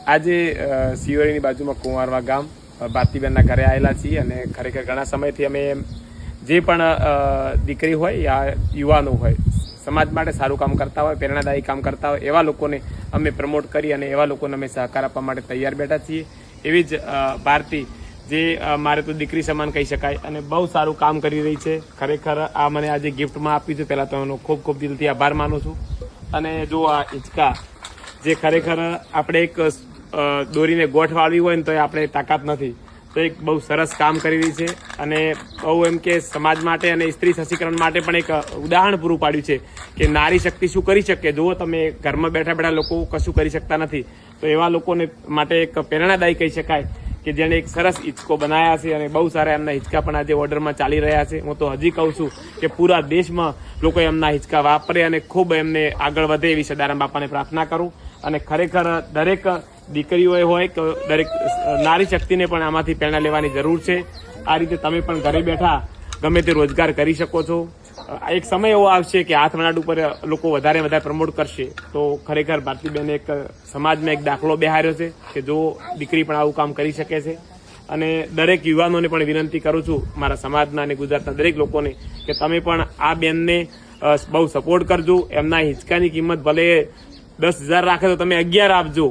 આજે સિયોરીની બાજુમાં કુંવારવા ગામ ભારતીબેનના ઘરે આવેલા છીએ અને ખરેખર ઘણા સમયથી અમે જે પણ દીકરી હોય યા યુવાનો હોય સમાજ માટે સારું કામ કરતા હોય, પ્રેરણાદાયી કામ કરતા હોય એવા લોકોને અમે પ્રમોટ કરી અને એવા લોકોને અમે સહકાર આપવા માટે તૈયાર બેઠા છીએ. એવી જ ભારતી જે મારે તો દીકરી સમાન કહી શકાય અને બહુ સારું કામ કરી રહી છે. ખરેખર આ મને આજે ગિફ્ટમાં આપ્યું છે, પહેલાં તો એનો ખૂબ ખૂબ દિલથી આભાર માનું છું. અને જો આ હિંચકા જે ખરેખર આપણે એક દોરીને ગોઠ વાળવી હોય ને તો આપણે તાકાત નથી, તો એક બહુ સરસ કામ કરી રહી છે અને બહુ એમ કે સમાજ માટે અને સ્ત્રી સશક્તિકરણ માટે પણ એક ઉદાહરણ પૂરું પાડ્યું છે કે નારી શક્તિ શું કરી શકે. જુઓ તમે ઘરમાં બેઠા બેઠા લોકો કશું કરી શકતા નથી, તો એવા લોકોને માટે એક પ્રેરણાદાયી કહી શકાય કે જેણે એક સરસ હિંચકો બનાવ્યા છે અને બહુ સારા એમના હિંચકા પણ આજે ઓર્ડરમાં ચાલી રહ્યા છે. હું તો હજી કહું છું કે પૂરા દેશમાં લોકો એમના હિંચકા વાપરે અને ખૂબ એમને આગળ વધે એવી સદારામ બાપાને પ્રાર્થના કરું. અને ખરેખર દરેક દીકરીઓએ હોય કે દરેક નારી શક્તિને પણ આમાંથી પ્રેરણા લેવાની જરૂર છે. આ રીતે તમે પણ ઘરે બેઠા ગમે તે રોજગાર કરી શકો છો. એક સમય એવો આવશે કે હાથ વણાટ ઉપર લોકો વધારે વધારે પ્રમોટ કરશે, તો ખરેખર ભારતીબેને એક સમાજમાં એક દાખલો બેહાર્યો છે કે જો દીકરી પણ આવું કામ કરી શકે છે. અને દરેક યુવાનોને પણ વિનંતી કરું છું, મારા સમાજના અને ગુજરાતના દરેક લોકોને, કે તમે પણ આ બેનને બહુ સપોર્ટ કરજો. એમના હિંચકાની કિંમત ભલે 10,000 રાખે તો તમે 11 આપજો.